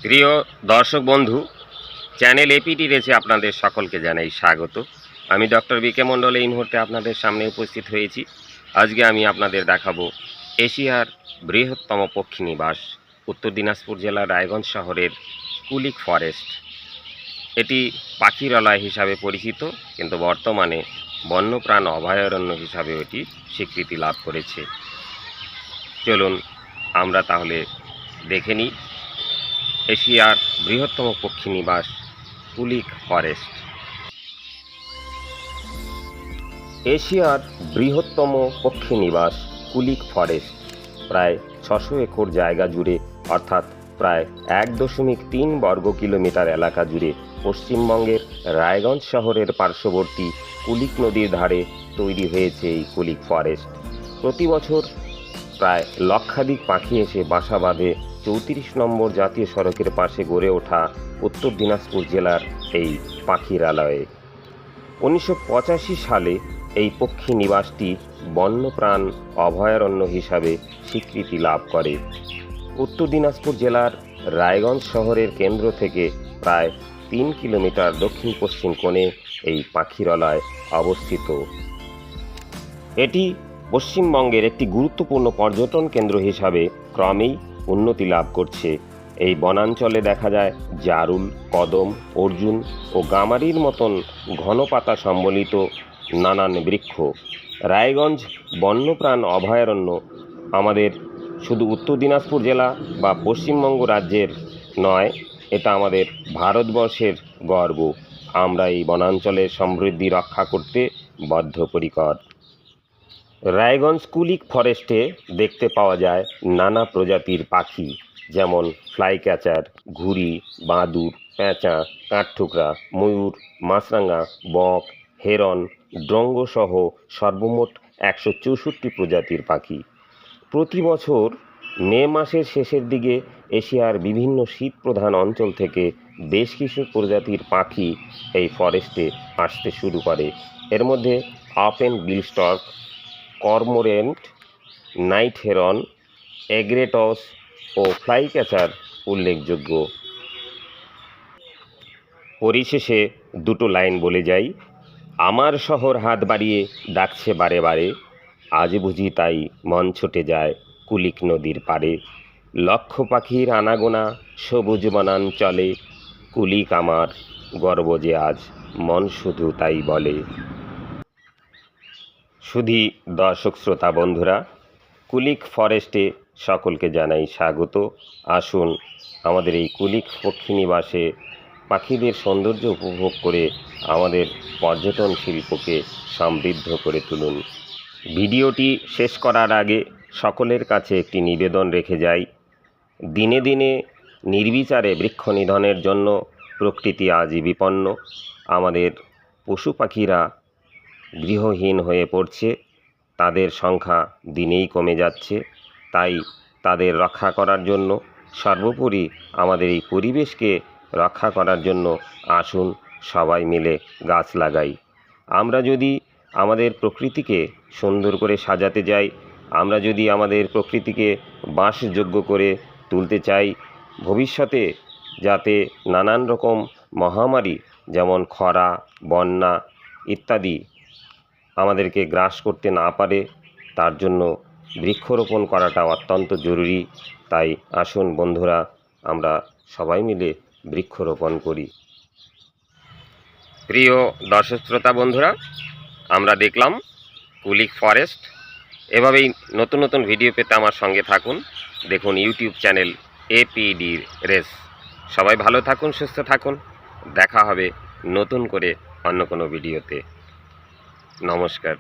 প্রিয় দর্শক বন্ধু, চ্যানেল এপিটি রেসে আপনাদের সকলকে জানাই স্বাগত। আমি ডক্টর বিকে মণ্ডল এই মুহূর্তে আপনাদের সামনে উপস্থিত হয়েছি। আজকে আমি আপনাদের দেখাবো এশিয়ার বৃহত্তম পক্ষী নিবাস উত্তর দিনাজপুর জেলার রায়গঞ্জ শহরের কুলিক ফরেস্ট। এটি পাখিরালয় হিসাবে পরিচিত, কিন্তু বর্তমানে বন্যপ্রাণ অভয়ারণ্য হিসাবে এটি স্বীকৃতি লাভ করেছে। চলুন আমরা তাহলে দেখে নিই এশিয়ার বৃহত্তম পক্ষী নিবাস কুলিক ফরেস্ট। এশিয়ার বৃহত্তম পক্ষী নিবাস কুলিক ফরেস্ট প্রায় 600 একর জায়গা জুড়ে, অর্থাৎ প্রায় 1.3 বর্গ কিলোমিটার এলাকা জুড়ে পশ্চিমবঙ্গের রায়গঞ্জ শহরের পার্শ্ববর্তী কুলিক নদীর ধারে তৈরি হয়েছে এই কুলিক ফরেস্ট। প্রতি বছর প্রায় লক্ষাধিক পাখি এসে বাসা বাঁধে 34 নম্বর জাতীয় সড়কের পাশে গড়ে ওঠা উত্তর দিনাজপুর জেলার এই পাখিরালয়ে। 1985 সালে এই পক্ষী নিবাসটি বন্যপ্রাণ অভয়ারণ্য হিসাবে স্বীকৃতি লাভ করে। উত্তর দিনাজপুর জেলার রায়গঞ্জ শহরের কেন্দ্র থেকে প্রায় 3 কিলোমিটার দক্ষিণ পশ্চিম কোণে এই পাখিরালয় অবস্থিত। এটি পশ্চিমবঙ্গের একটি গুরুত্বপূর্ণ পর্যটন কেন্দ্র হিসাবে ক্রমেই উন্নতি লাভ করছে। এই বনাঞ্চলে দেখা যায় জারুল, কদম, অর্জুন ও গামারির মতন ঘন পাতা সম্বলিত নানান বৃক্ষ। রায়গঞ্জ বন্যপ্রাণ অভয়ারণ্য আমাদের শুধু উত্তর দিনাজপুর জেলা বা পশ্চিমবঙ্গ রাজ্যের নয়, এটা আমাদের ভারতবর্ষের গর্ব। আমরা এই বনাঞ্চলের সমৃদ্ধি রক্ষা করতে বদ্ধপরিকর। রায়গঞ্জ কুলিক ফরেস্টে দেখতে পাওয়া যায় নানা প্রজাতির পাখি, যেমন ফ্লাই ক্যাচার, ঘুড়ি, বাদুড়, পেঁচা, কাঠঠুকরা, ময়ূর, মাছরাঙা, বক, হেরন, ড্রঙ্গ সহ সর্বমোট 164 প্রজাতির পাখি। প্রতি বছর মে মাসের শেষের দিকে এশিয়ার বিভিন্ন শীতপ্রধান অঞ্চল থেকে বেশ কিছু প্রজাতির পাখি এই ফরেস্টে আসতে শুরু করে। এর মধ্যে আফেন বিলস্টর্ক, কর্মোরেন্ট, নাইট হেরন, এগ্রেটস ও ফ্লাই ক্যাচার উল্লেখযোগ্য। পরিশেষে দুটো লাইন বলে যাই, আমার শহর হাত বাড়িয়ে ডাকছে বারে বারে, আজ বুঝি তাই মন ছুটে যায় কুলিক নদীর পাড়ে। লক্ষ পাখির আনাগোনা সবুজ বনাঞ্চলে, কুলিক আমার গর্ব যে আজ মন শুধু তাই বলে। শুধু দর্শক শ্রোতা বন্ধুরা, কুলিক ফরেস্টে সকলকে জানাই স্বাগত। আসুন আমাদের এই কুলিক পক্ষী নিবাসে পাখিদের সৌন্দর্য উপভোগ করে আমাদের পর্যটন শিল্পকে সমৃদ্ধ করে তুলুন। ভিডিওটি শেষ করার আগে সকলের কাছে একটি নিবেদন রেখে যাই। দিনে দিনে নির্বিচারে বৃক্ষ নিধনের জন্য প্রকৃতি আজই বিপন্ন। আমাদের পশু পাখিরা গৃহহীন হয়ে পড়ছে, তাদের সংখ্যা দিনেই কমে যাচ্ছে। তাই তাদের রক্ষা করার জন্য, সর্বোপরি আমাদের এই পরিবেশকে রক্ষা করার জন্য আসুন সবাই মিলে গাছ লাগাই। আমরা যদি আমাদের প্রকৃতিকে সুন্দর করে সাজাতে যাই, আমরা যদি আমাদের প্রকৃতিকে বাসযোগ্য করে তুলতে চাই, ভবিষ্যতে যাতে নানান রকম মহামারী যেমন খরা, বন্যা ইত্যাদি আমাদেরকে গ্রাস করতে না পারে, তার জন্য বৃক্ষরোপণ করাটা অত্যন্ত জরুরি। তাই আসুন বন্ধুরা, আমরা সবাই মিলে বৃক্ষরোপণ করি। প্রিয় দর্শক শ্রোতা বন্ধুরা, আমরা দেখলাম কুলিক ফরেস্ট। এভাবেই নতুন নতুন ভিডিও পেতে আমার সঙ্গে থাকুন। দেখুন ইউটিউব চ্যানেল এপিডি রেস। সবাই ভালো থাকুন, সুস্থ থাকুন। দেখা হবে নতুন করে অন্য কোনো ভিডিওতে। নমস্কার।